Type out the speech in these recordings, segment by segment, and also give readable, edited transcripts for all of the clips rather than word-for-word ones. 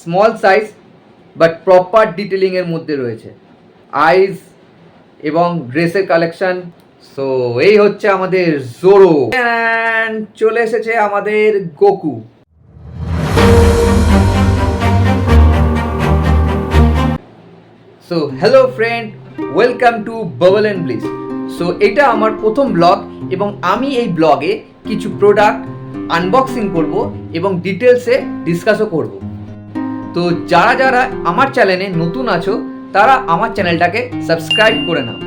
Small size but proper ডিটেলিংয়ের মধ্যে রয়েছে, আইজ এবং ড্রেসের কালেকশন। সো এই হচ্ছে আমাদের জোরো, চলে এসেছে আমাদের Goku. So hello friend, welcome to bubble and bliss. So এটা আমার প্রথম ব্লগ এবং আমি এই ব্লগে কিছু প্রোডাক্ট আনবক্সিং করব এবং ডিটেলসে ডিসকাসও করব। তো যারা যারা আমার চ্যানেলে নতুন আছো তারা আমার চ্যানেলটাকে সাবস্ক্রাইব করে নাও।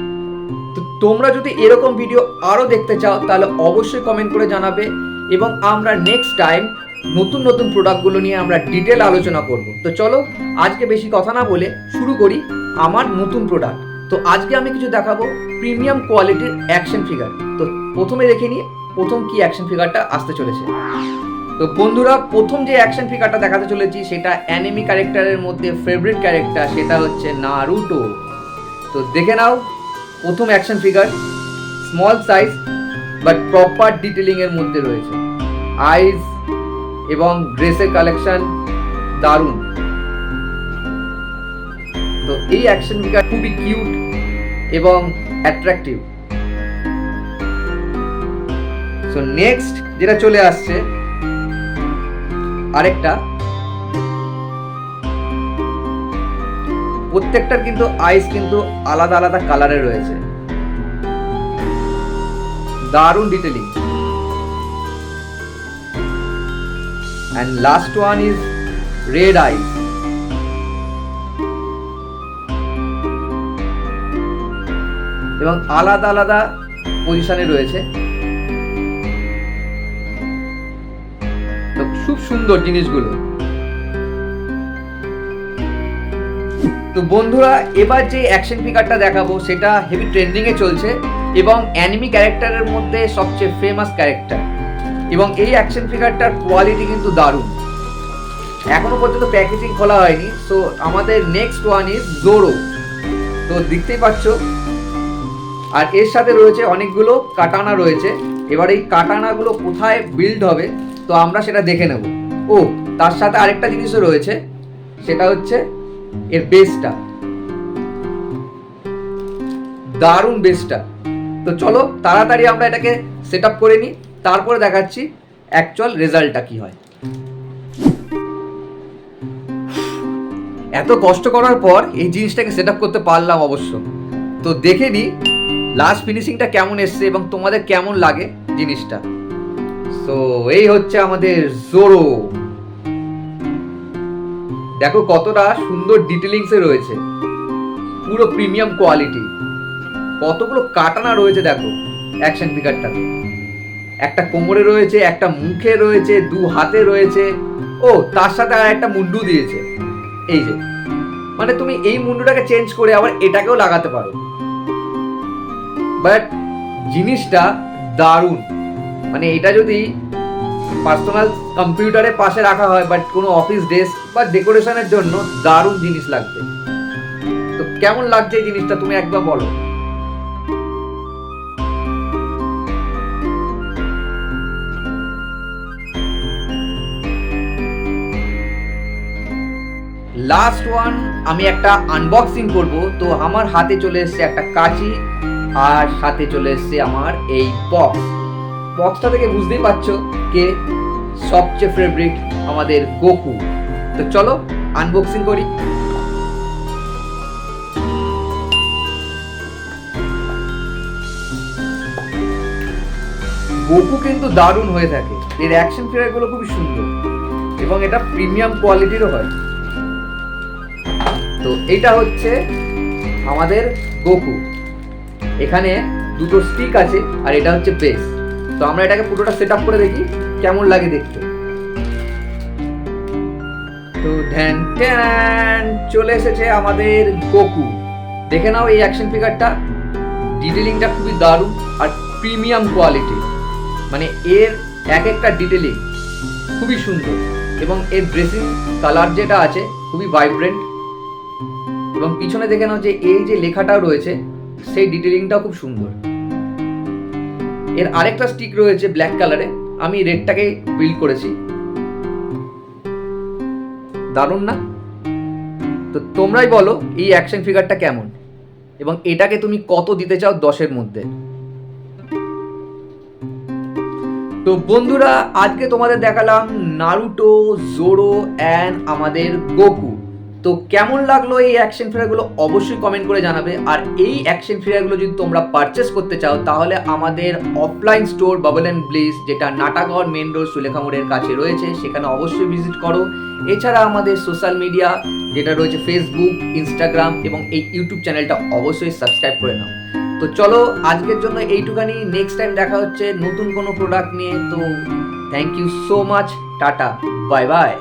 তো তোমরা যদি এরকম ভিডিও আরও দেখতে চাও তাহলে অবশ্যই কমেন্ট করে জানাবে এবং আমরা নেক্সট টাইম নতুন নতুন প্রোডাক্টগুলো নিয়ে আমরা ডিটেল আলোচনা করব। তো চলো আজকে বেশি কথা না বলে শুরু করি আমার নতুন প্রোডাক্ট। তো আজকে আমি কিছু দেখাবো প্রিমিয়াম কোয়ালিটির অ্যাকশন ফিগার। তো প্রথমে দেখে নিই প্রথম কি অ্যাকশন ফিগারটা আসতে চলেছে। তো বন্ধুরা, প্রথম যে অ্যাকশন ফিগারটা দেখাতে চলেছি সেটা অ্যানিমি ক্যারেক্টারের মধ্যে ফেভারিট ক্যারেক্টার, সেটা হচ্ছে নারুটো। তো দেখে নাও প্রথম action figure, small size but proper ডিটেলিংয়ের মধ্যে রয়েছে, আইজ এবং ড্রেসের কালেকশন দারুণ। তো এই অ্যাকশন ফিগার খুবই কিউট এবং অ্যাট্রাকটিভ। সো নেক্সট যেটা চলে আসছে আরেকটা, প্রত্যেকটার কিন্তু আইস কিন্তু আলাদা আলাদা কালারে রয়েছে, দারুণ detailing. and last one is red eyes. এবং আলাদা আলাদা পজিশনে রয়েছে। তো খুব সুন্দর জিনিসগুলো। তো বন্ধুরা, এবার যে অ্যাকশন ফিগারটা দেখাবো সেটা হেভি ট্রেন্ডিং এ চলছে এবং অ্যানিমি ক্যারেক্টারের মধ্যে সবচেয়ে ফেমাস ক্যারেক্টার, এবং এই অ্যাকশন ফিগারটার কোয়ালিটি কিন্তু দারুণ। এখনো পর্যন্ত প্যাকেজিং খোলা হয়নি। সো আমাদের নেক্সট ওয়ান ইজ জোরো। তো দেখতেই পাচ্ছ, আর এর সাথে রয়েছে অনেকগুলো কাটানা রয়েছে। এবার এই কাটানাগুলো কোথায় বিল্ড হবে তো আমরা সেটা দেখে নেব। ও তার সাথে আরেকটা জিনিসও রয়েছে, সেটা হচ্ছে এর বেসটা, দারুণ বেসটা। তো চলো তাড়াতাড়ি আমরা এটাকে সেট আপ করে নিই, তারপরে দেখাচ্ছি অ্যাকচুয়াল রেজাল্টটা কি হয়। এত কষ্ট করার পর এই জিনিসটাকে সেট আপ করতে পারলাম অবশ্য। তো দেখে নিই লাস্ট ফিনিশিংটা কেমন এসছে এবং তোমাদের কেমন লাগে জিনিসটা। সো এই হচ্ছে আমাদের জোরো। দেখো কতটা সুন্দর ডিটেলিংসে রয়েছে, পুরো প্রিমিয়াম কোয়ালিটি। কতগুলো কাটানা রয়েছে দেখো অ্যাকশন ফিগারটাতে, একটা কোমরে রয়েছে, একটা মুখে রয়েছে, দু হাতে রয়েছে। ও তার সাথে আর একটা মুন্ডু দিয়েছে। এই যে মানে তুমি এই মুন্ডুটাকে চেঞ্জ করে আবার এটাকেও লাগাতে পারো। বাট জিনিসটা দারুণ। মানে এটা যদি পার্সোনাল কম্পিউটারের পাশে রাখা হয় বাট কোনো অফিস ডেস্ক বা ডেকোরেশনের জন্য দারুণ জিনিস লাগবে। তো কেমন লাগছে এই জিনিসটা তুমি একবার বলো। লাস্ট ওয়ান আমি একটা আনবক্সিং করব। তো আমার হাতে চলে এসেছে একটা কাঁচি আর সাথে চলে এসেছে আমার এই বক্সটা থেকে বুঝতেই পারছো কে সবচেয়ে ফেভারিট, আমাদের গোকু। তো চলো আনবক্সিং করি। গোকু কিন্তু দারুণ হয়ে থাকে, এর অ্যাকশন ফিগারগুলো খুবই সুন্দর এবং এটা প্রিমিয়াম কোয়ালিটিরও হয়। তো এটা হচ্ছে আমাদের গোকু, এখানে দুটো স্টিক আছে আর এটা হচ্ছে বেস। তো আমরা এটাকে পুরোটা সেট আপ করে দেখি কেমন লাগে দেখতে। তো ধ্যান ট্যান চলে এসেছে আমাদের গোকু। দেখে নাও এই অ্যাকশন ফিগারটা, ডিটেলিংটা খুবই দারুণ আর প্রিমিয়াম কোয়ালিটি। মানে এর এক একটা ডিটেলিং খুবই সুন্দর এবং এর ড্রেসিং কালার যেটা আছে খুবই ভাইব্রেন্ট। এবং পিছনে দেখে নাও যে এই যে লেখাটাও রয়েছে সেই ডিটেলিংটাও খুব সুন্দর। এর আরেকটা স্টিক রয়েছে ব্ল্যাক কালারে, আমি রেডটাকে বিল্ড করেছি। দারুণ না? তো তোমরাই বলো এই অ্যাকশন ফিগারটা কেমন এবং এটাকে তুমি কত দিতে চাও 10-এর মধ্যে। তো বন্ধুরা, আজকে তোমাদের দেখালাম নারুটো, জোরো অ্যান্ড আমাদের গোকু। তো কেমন লাগলো এই অ্যাকশন ফিগারগুলো অবশ্যই কমেন্ট করে জানাবে। আর এই অ্যাকশন ফিগারগুলো যদি তোমরা পারচেস করতে চাও তাহলে আমাদের offline store bubble and bliss, যেটা নাটাগড় মেন রোড সুলেখা মোড়ের কাছে রয়েছে, সেখানে অবশ্যই ভিজিট করো। এছাড়া আমাদের সোশ্যাল মিডিয়া যেটা রয়েছে ফেসবুক, ইনস্টাগ্রাম এবং এই ইউটিউব চ্যানেলটা অবশ্যই সাবস্ক্রাইব করে নাও। তো চলো আজকের জন্য এইটুখানি, নেক্সট টাইম দেখা হচ্ছে নতুন কোনো প্রোডাক্ট নিয়ে। তো thank you so much, tata, bye by.